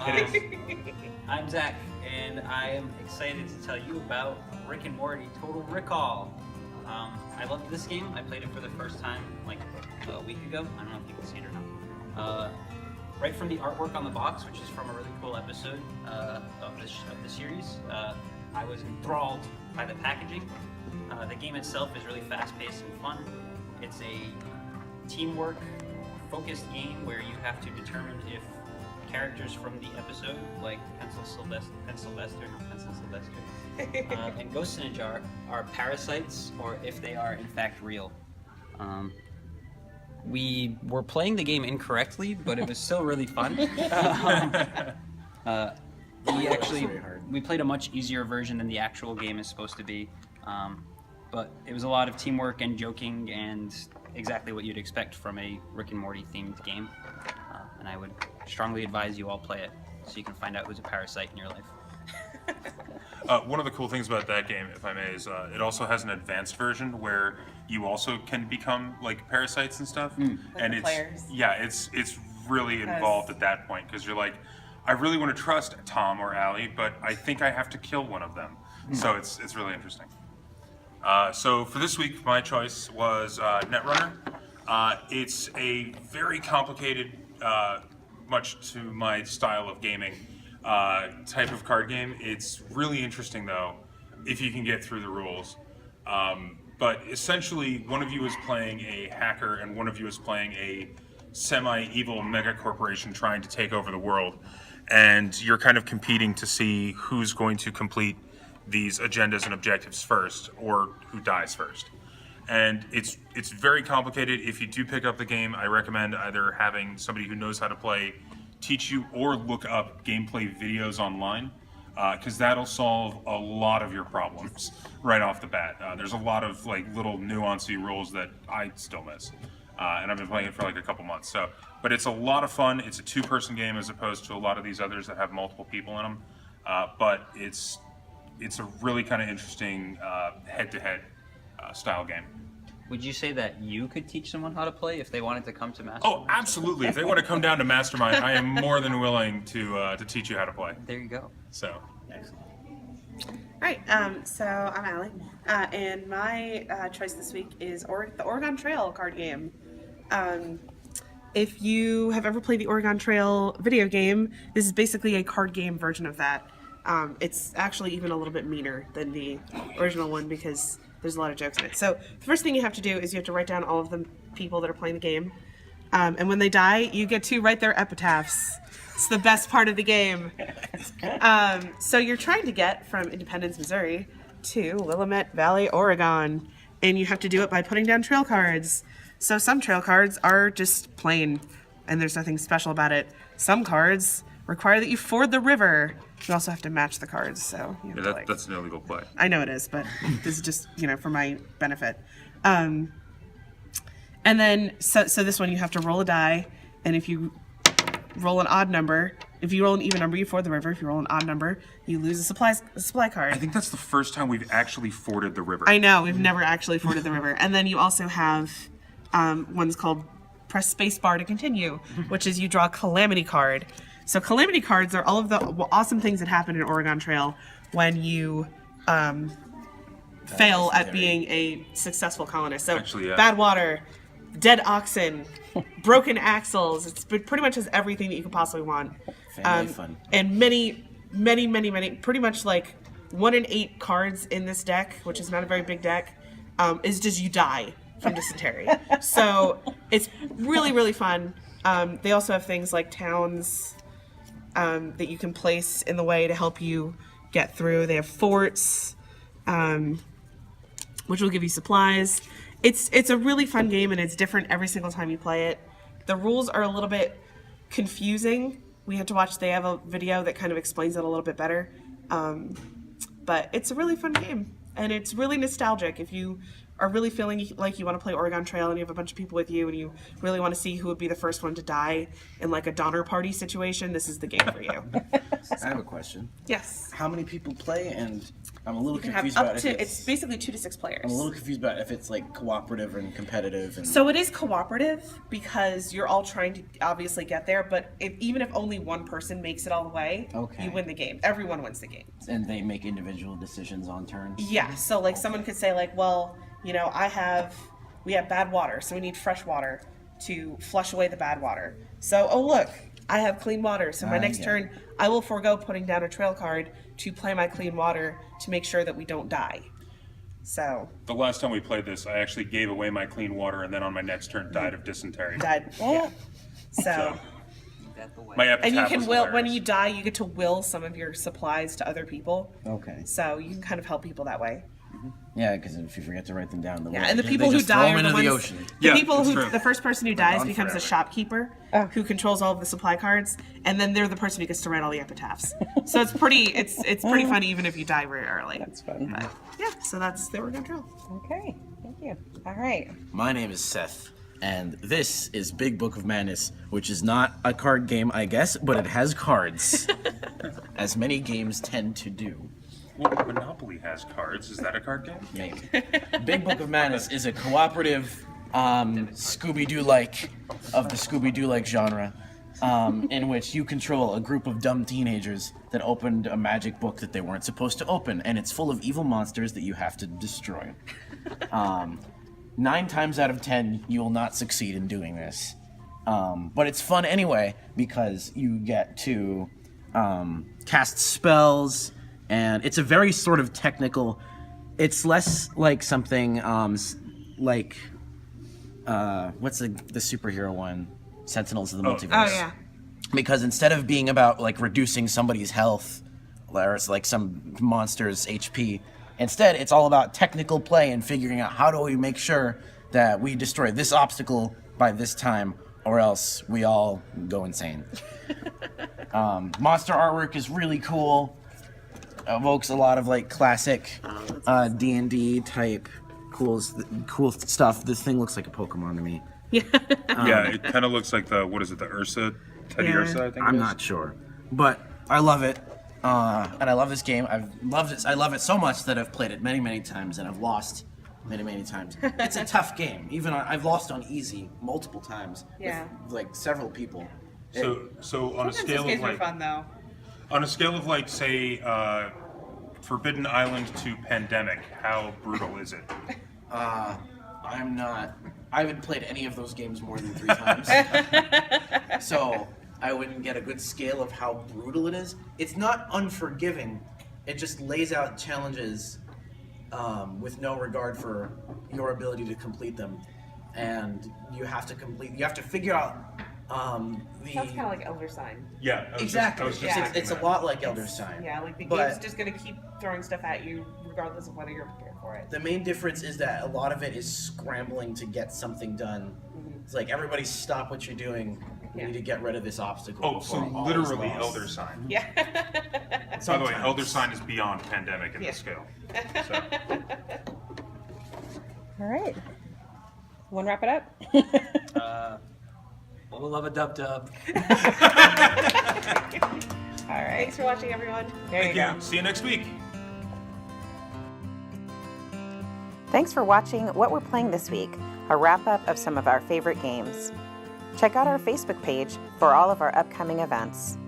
I'm Zach, and I am excited to tell you about Rick and Morty Total Rickall. I loved this game. I played it for the first time like a week ago. I don't know if you can see it or not. Right from the artwork on the box, which is from a really cool episode of the series, I was enthralled by the packaging. The game itself is really fast-paced and fun. It's a teamwork-focused game where you have to determine if characters from the episode, like Pencil Sylvester, and Ghosts in a Jar, are parasites, or if they are in fact real. We were playing the game incorrectly, but it was still really fun. We played a much easier version than the actual game is supposed to be, but it was a lot of teamwork and joking and exactly what you'd expect from a Rick and Morty themed game. And I would strongly advise you all play it so you can find out who's a parasite in your life. One of the cool things about that game, if I may, is it also has an advanced version where you also can become like parasites and stuff. And it's really involved at that point because you're like, I really want to trust Tom or Allie, but I think I have to kill one of them. So it's really interesting. So for this week, my choice was Netrunner. It's a very complicated, much to my style of gaming, type of card game. It's really interesting though, if you can get through the rules. But essentially, one of you is playing a hacker and one of you is playing a semi-evil mega corporation trying to take over the world. And you're kind of competing to see who's going to complete these agendas and objectives first, or who dies first. And it's very complicated. If you do pick up the game, I recommend either having somebody who knows how to play teach you, or look up gameplay videos online, because that'll solve a lot of your problems right off the bat. There's a lot of like little nuancy rules that I still miss, and I've been playing it for like a couple months. But it's a lot of fun. It's a two-person game as opposed to a lot of these others that have multiple people in them. But it's a really kind of interesting head-to-head style game. Would you say that you could teach someone how to play if they wanted to come to Mastermind? Oh, absolutely. If they want to come down to Mastermind, I am more than willing to teach you how to play. There you go. So. Excellent. All right, so I'm Allie, and my choice this week is the Oregon Trail card game. If you have ever played the Oregon Trail video game, this is basically a card game version of that. It's actually even a little bit meaner than the original one because there's a lot of jokes in it. So the first thing you have to do is you have to write down all of the people that are playing the game. And when they die, you get to write their epitaphs. It's the best part of the game. So you're trying to get from Independence, Missouri to Willamette Valley, Oregon. And you have to do it by putting down trail cards. So some trail cards are just plain, and there's nothing special about it. Some cards require that you ford the river. You also have to match the cards, so you have That's an illegal play. I know it is, but this is just, for my benefit. And then, so this one you have to roll a die, and if you roll an odd number, if you roll an even number, you ford the river. If you roll an odd number, you lose a supply card. I think that's the first time we've actually forded the river. I know, we've never actually forded the river. And then you also have one's called press space bar to continue, which is you draw a calamity card. So calamity cards are all of the awesome things that happen in Oregon Trail when you fail at being a successful colonist. So Actually, yeah. Bad water, dead oxen, broken axles. It's pretty much has everything that you could possibly want. Family fun. And many, pretty much like 1 in 8 cards in this deck, which is not a very big deck, is just you die from dysentery. So it's really, really fun. They also have things like towns that you can place in the way to help you get through. They have forts, which will give you supplies. It's a really fun game, and it's different every single time you play it. The rules are a little bit confusing. They have a video that kind of explains it a little bit better. But it's a really fun game, and it's really nostalgic. If you are really feeling like you want to play Oregon Trail and you have a bunch of people with you and you really want to see who would be the first one to die in like a Donner Party situation, this is the game for you. I have a question. Yes. How many people play? And I'm a little You can have confused up about to, if it's basically 2 to 6 players. I'm a little confused about if it's like cooperative and competitive. And So it is cooperative because you're all trying to obviously get there, but even if only one person makes it all the way, Okay. you win the game. Everyone wins the game. and they make individual decisions on turns. Yeah, so like someone could say like, well, you know, we have bad water, so we need fresh water to flush away the bad water. So, oh look, I have clean water, so my next yeah. turn I will forego putting down a trail card to play my clean water to make sure that we don't die. So, The last time we played this, I actually gave away my clean water, and then on my next turn died of dysentery. died. Yeah. So, My epitaph and you can was will when hilarious. you die, you get to will some of your supplies to other people. Okay. So you can kind of help people that way. Yeah, because if you forget to write them down, Yeah, and the people who just throw die them are the into the ones. ocean. The Yeah, people that's who true. the first person who dies gone becomes a forever. shopkeeper who controls all of the supply cards, and then they're the person who gets to write all the epitaphs. So it's pretty pretty fun even if you die very early. That's fun. But yeah, so that's the Oregon Trail. Okay, thank you. All right. My name is Seth, and this is Big Book of Madness, which is not a card game, I guess, but it has cards, as many games tend to do. Well, Monopoly has cards. Is that a card game? Maybe. Big Book of Madness is a cooperative Scooby-Doo-like of the Scooby-Doo-like genre, in which you control a group of dumb teenagers that opened a magic book that they weren't supposed to open, and it's full of evil monsters that you have to destroy. 9 times out of 10, you will not succeed in doing this. But it's fun anyway, because you get to cast spells, and it's a very sort of technical. It's less like something like what's the superhero one? Sentinels of the Multiverse. Oh yeah. Because instead of being about like reducing somebody's health or it's like some monster's HP, instead it's all about technical play and figuring out how do we make sure that we destroy this obstacle by this time or else we all go insane. Monster artwork is really cool. Evokes a lot of like classic D&D type cool stuff. This thing looks like a Pokemon to me. Yeah, it kind of looks like the Ursa, Teddy Yeah. Ursa, I think. I'm it is. not sure, but I love it, and I love this game. I love it so much that I've played it many, many times, and I've lost many times. It's a tough game. I've lost on easy multiple times. Yeah. With like several people. So on a scale of like though. on a scale of like say Forbidden Island to Pandemic, how brutal is it? I haven't played any of those games more than 3 times, so I wouldn't get a good scale of how brutal it is. It's not unforgiving. It just lays out challenges with no regard for your ability to complete them, and you have to figure out the. Sounds kind of like Elder Sign. Yeah, Exactly. It's a lot like Elder Sign. Yeah, like the But- game's just gonna keep throwing stuff at you regardless of whether you're prepared for it. The main difference is that a lot of it is scrambling to get something done. It's like everybody stop what you're doing. We Yeah. need to get rid of this obstacle. Oh, so before all is literally lost. Elder Sign. Yeah. By the way, Sometimes. Elder Sign is beyond Pandemic in Yeah. the scale. So, All right. Want to wrap it up? We'll love a dub. All right. Thanks for watching, everyone. There you thank go. you. See you next week. Thanks for watching What We're Playing This Week, a wrap-up of some of our favorite games. Check out our Facebook page for all of our upcoming events.